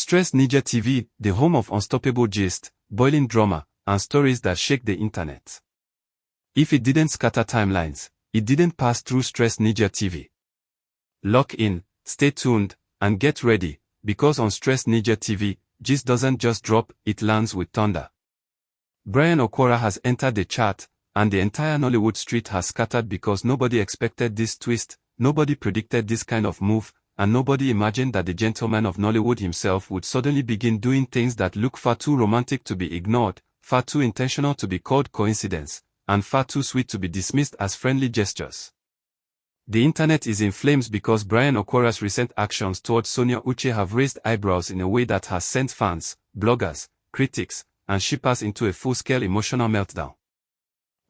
Stress Ninja TV, the home of unstoppable gist, boiling drama, and stories that shake the internet. If it didn't scatter timelines, it didn't pass through Stress Ninja TV. Lock in, stay tuned, and get ready, because on Stress Ninja TV, gist doesn't just drop, it lands with thunder. Bryan Okwara has entered the chart, and the entire Nollywood street has scattered because nobody expected this twist, nobody predicted this kind of move, and nobody imagined that the gentleman of Nollywood himself would suddenly begin doing things that look far too romantic to be ignored, far too intentional to be called coincidence, and far too sweet to be dismissed as friendly gestures. The internet is in flames because Bryan Okwara's recent actions towards Sonia Uche have raised eyebrows in a way that has sent fans, bloggers, critics, and shippers into a full-scale emotional meltdown.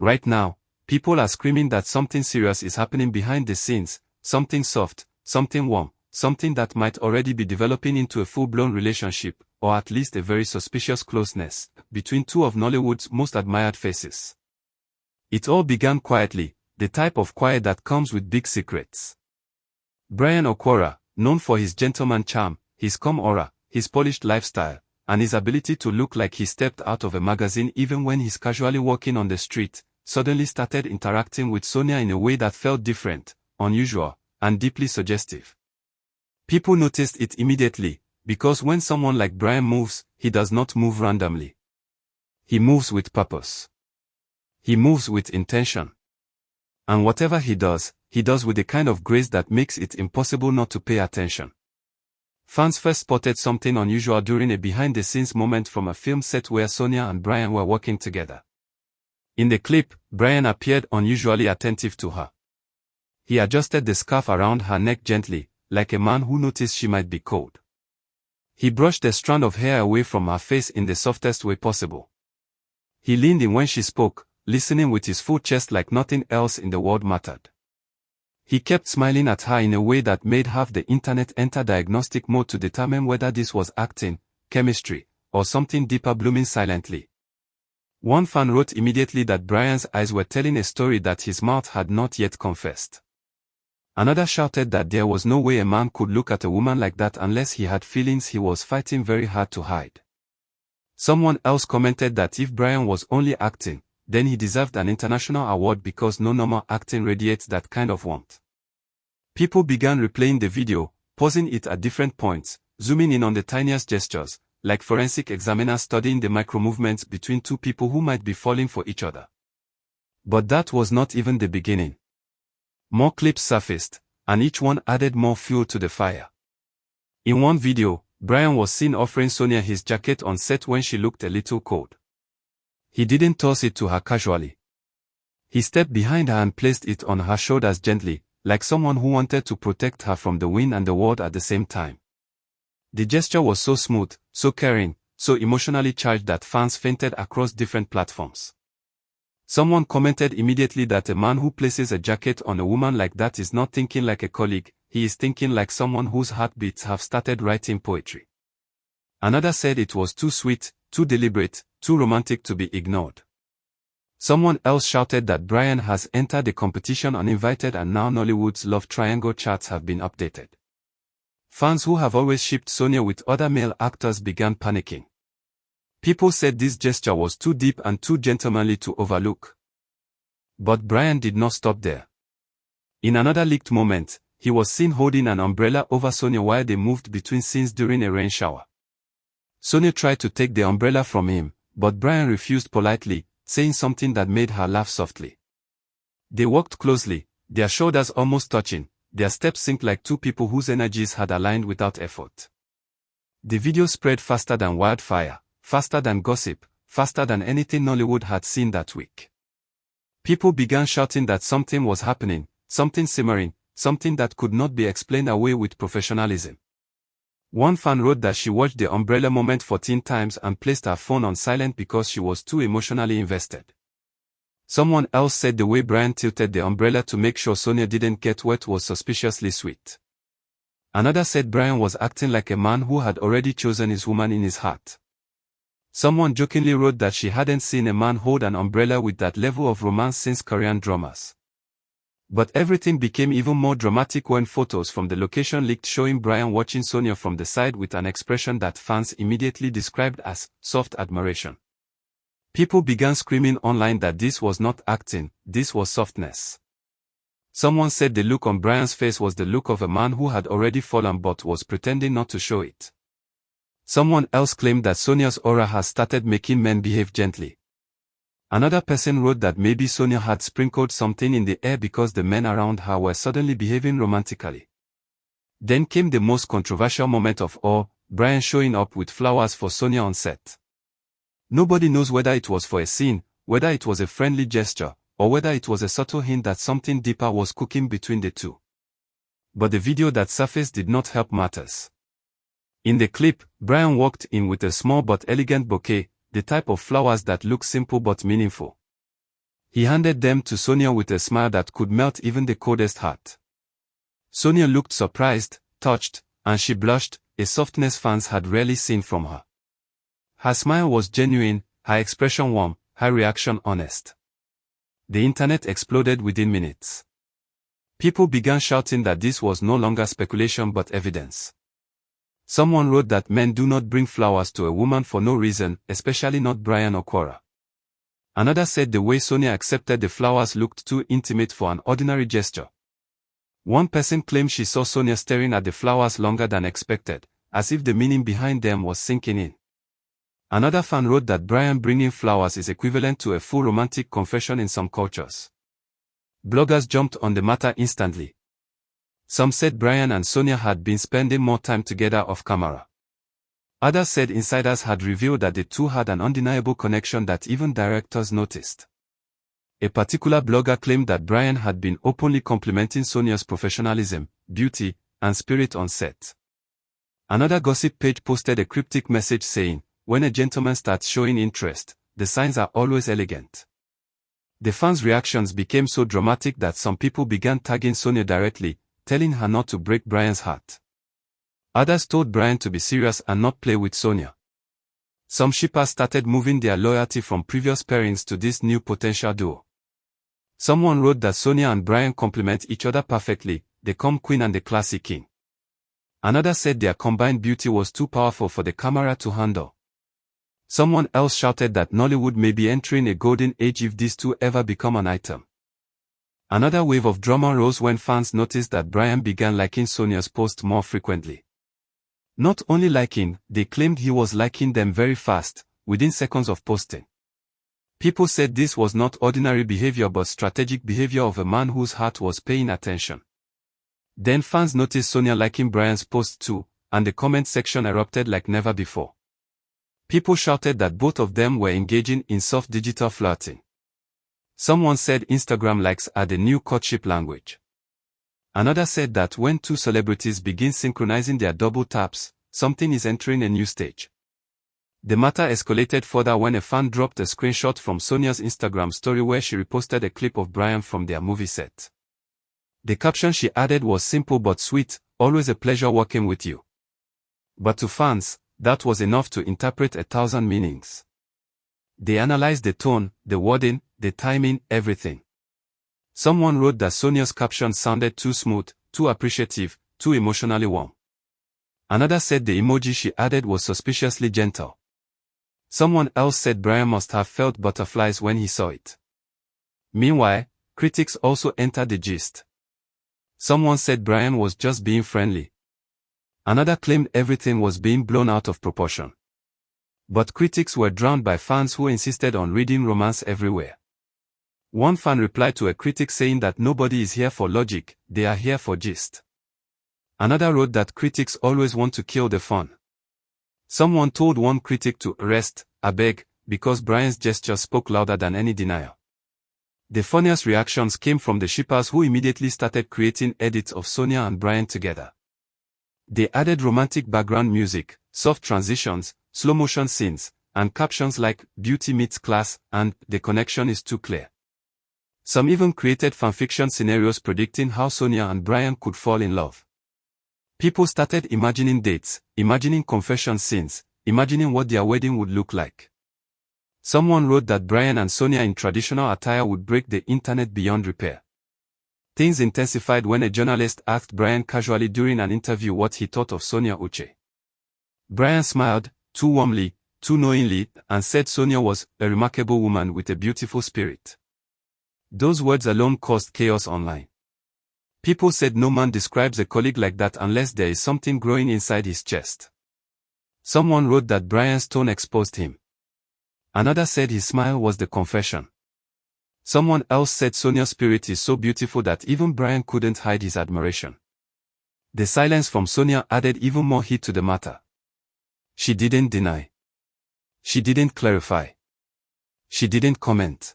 Right now, people are screaming that something serious is happening behind the scenes, something soft, something warm, something that might already be developing into a full-blown relationship, or at least a very suspicious closeness, between two of Nollywood's most admired faces. It all began quietly, the type of quiet that comes with big secrets. Bryan Okwara, known for his gentleman charm, his calm aura, his polished lifestyle, and his ability to look like he stepped out of a magazine even when he's casually walking on the street, suddenly started interacting with Sonia in a way that felt different, unusual, and deeply suggestive. People noticed it immediately, because when someone like Bryan moves, he does not move randomly. He moves with purpose. He moves with intention. And whatever he does with a kind of grace that makes it impossible not to pay attention. Fans first spotted something unusual during a behind-the-scenes moment from a film set where Sonia and Bryan were working together. In the clip, Bryan appeared unusually attentive to her. He adjusted the scarf around her neck gently, like a man who noticed she might be cold. He brushed a strand of hair away from her face in the softest way possible. He leaned in when she spoke, listening with his full chest like nothing else in the world mattered. He kept smiling at her in a way that made half the internet enter diagnostic mode to determine whether this was acting, chemistry, or something deeper blooming silently. One fan wrote immediately that Bryan's eyes were telling a story that his mouth had not yet confessed. Another shouted that there was no way a man could look at a woman like that unless he had feelings he was fighting very hard to hide. Someone else commented that if Bryan was only acting, then he deserved an international award because no normal acting radiates that kind of warmth. People began replaying the video, pausing it at different points, zooming in on the tiniest gestures, like forensic examiners studying the micro-movements between two people who might be falling for each other. But that was not even the beginning. More clips surfaced, and each one added more fuel to the fire. In one video, Bryan was seen offering Sonia his jacket on set when she looked a little cold. He didn't toss it to her casually. He stepped behind her and placed it on her shoulders gently, like someone who wanted to protect her from the wind and the world at the same time. The gesture was so smooth, so caring, so emotionally charged that fans fainted across different platforms. Someone commented immediately that a man who places a jacket on a woman like that is not thinking like a colleague, he is thinking like someone whose heartbeats have started writing poetry. Another said it was too sweet, too deliberate, too romantic to be ignored. Someone else shouted that Bryan has entered the competition uninvited and now Nollywood's love triangle charts have been updated. Fans who have always shipped Sonia with other male actors began panicking. People said this gesture was too deep and too gentlemanly to overlook. But Bryan did not stop there. In another leaked moment, he was seen holding an umbrella over Sonia while they moved between scenes during a rain shower. Sonia tried to take the umbrella from him, but Bryan refused politely, saying something that made her laugh softly. They walked closely, their shoulders almost touching, their steps synced like two people whose energies had aligned without effort. The video spread faster than wildfire. Faster than gossip, faster than anything Nollywood had seen that week. People began shouting that something was happening, something simmering, something that could not be explained away with professionalism. One fan wrote that she watched the umbrella moment 14 times and placed her phone on silent because she was too emotionally invested. Someone else said the way Bryan tilted the umbrella to make sure Sonia didn't get wet was suspiciously sweet. Another said Bryan was acting like a man who had already chosen his woman in his heart. Someone jokingly wrote that she hadn't seen a man hold an umbrella with that level of romance since Korean dramas. But everything became even more dramatic when photos from the location leaked showing Bryan watching Sonia from the side with an expression that fans immediately described as soft admiration. People began screaming online that this was not acting, this was softness. Someone said the look on Bryan's face was the look of a man who had already fallen but was pretending not to show it. Someone else claimed that Sonia's aura has started making men behave gently. Another person wrote that maybe Sonia had sprinkled something in the air because the men around her were suddenly behaving romantically. Then came the most controversial moment of all, Bryan showing up with flowers for Sonia on set. Nobody knows whether it was for a scene, whether it was a friendly gesture, or whether it was a subtle hint that something deeper was cooking between the two. But the video that surfaced did not help matters. In the clip, Bryan walked in with a small but elegant bouquet, the type of flowers that look simple but meaningful. He handed them to Sonia with a smile that could melt even the coldest heart. Sonia looked surprised, touched, and she blushed, a softness fans had rarely seen from her. Her smile was genuine, her expression warm, her reaction honest. The internet exploded within minutes. People began shouting that this was no longer speculation but evidence. Someone wrote that men do not bring flowers to a woman for no reason, especially not Bryan Okwara. Another said the way Sonia accepted the flowers looked too intimate for an ordinary gesture. One person claimed she saw Sonia staring at the flowers longer than expected, as if the meaning behind them was sinking in. Another fan wrote that Bryan bringing flowers is equivalent to a full romantic confession in some cultures. Bloggers jumped on the matter instantly. Some said Bryan and Sonia had been spending more time together off camera. Others said insiders had revealed that the two had an undeniable connection that even directors noticed. A particular blogger claimed that Bryan had been openly complimenting Sonia's professionalism, beauty, and spirit on set. Another gossip page posted a cryptic message saying, "When a gentleman starts showing interest, the signs are always elegant." The fans' reactions became so dramatic that some people began tagging Sonia directly, telling her not to break Bryan's heart. Others told Bryan to be serious and not play with Sonia. Some shippers started moving their loyalty from previous pairings to this new potential duo. Someone wrote that Sonia and Bryan complement each other perfectly, the calm queen and the classy king. Another said their combined beauty was too powerful for the camera to handle. Someone else shouted that Nollywood may be entering a golden age if these two ever become an item. Another wave of drama rose when fans noticed that Bryan began liking Sonia's posts more frequently. Not only liking, they claimed he was liking them very fast, within seconds of posting. People said this was not ordinary behavior but strategic behavior of a man whose heart was paying attention. Then fans noticed Sonia liking Bryan's posts too, and the comment section erupted like never before. People shouted that both of them were engaging in soft digital flirting. Someone said Instagram likes are the new courtship language. Another said that when two celebrities begin synchronizing their double taps, something is entering a new stage. The matter escalated further when a fan dropped a screenshot from Sonia's Instagram story where she reposted a clip of Bryan from their movie set. The caption she added was simple but sweet, "Always a pleasure working with you." But to fans, that was enough to interpret 1,000 meanings. They analyzed the tone, the wording, the timing, everything. Someone wrote that Sonia's caption sounded too smooth, too appreciative, too emotionally warm. Another said the emoji she added was suspiciously gentle. Someone else said Bryan must have felt butterflies when he saw it. Meanwhile, critics also entered the gist. Someone said Bryan was just being friendly. Another claimed everything was being blown out of proportion. But critics were drowned by fans who insisted on reading romance everywhere. One fan replied to a critic saying that nobody is here for logic, they are here for gist. Another wrote that critics always want to kill the fun. Someone told one critic to "rest, abeg," because Bryan's gesture spoke louder than any denial. The funniest reactions came from the shippers who immediately started creating edits of Sonia and Bryan together. They added romantic background music, soft transitions, slow-motion scenes, and captions like "beauty meets class" and "the connection is too clear." Some even created fanfiction scenarios predicting how Sonia and Bryan could fall in love. People started imagining dates, imagining confession scenes, imagining what their wedding would look like. Someone wrote that Bryan and Sonia in traditional attire would break the internet beyond repair. Things intensified when a journalist asked Bryan casually during an interview what he thought of Sonia Uche. Bryan smiled, too warmly, too knowingly, and said Sonia was a remarkable woman with a beautiful spirit. Those words alone caused chaos online. People said no man describes a colleague like that unless there is something growing inside his chest. Someone wrote that Bryan's tone exposed him. Another said his smile was the confession. Someone else said Sonia's spirit is so beautiful that even Bryan couldn't hide his admiration. The silence from Sonia added even more heat to the matter. She didn't deny. She didn't clarify. She didn't comment.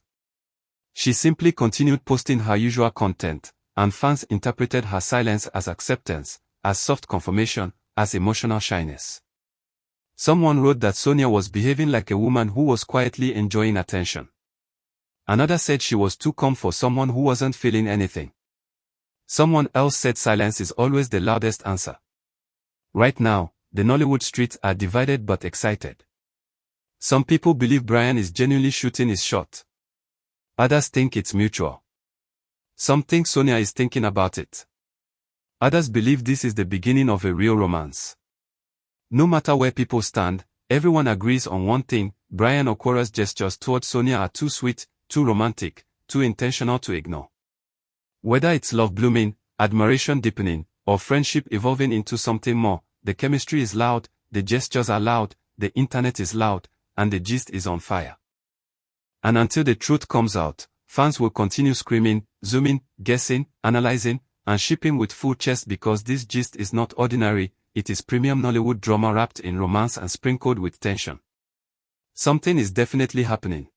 She simply continued posting her usual content, and fans interpreted her silence as acceptance, as soft confirmation, as emotional shyness. Someone wrote that Sonia was behaving like a woman who was quietly enjoying attention. Another said she was too calm for someone who wasn't feeling anything. Someone else said silence is always the loudest answer. Right now, the Nollywood streets are divided but excited. Some people believe Bryan is genuinely shooting his shot. Others think it's mutual. Some think Sonia is thinking about it. Others believe this is the beginning of a real romance. No matter where people stand, everyone agrees on one thing: Bryan Okwara's gestures towards Sonia are too sweet, too romantic, too intentional to ignore. Whether it's love blooming, admiration deepening, or friendship evolving into something more, the chemistry is loud, the gestures are loud, the internet is loud, and the gist is on fire. And until the truth comes out, fans will continue screaming, zooming, guessing, analyzing, and shipping with full chest because this gist is not ordinary, it is premium Nollywood drama wrapped in romance and sprinkled with tension. Something is definitely happening.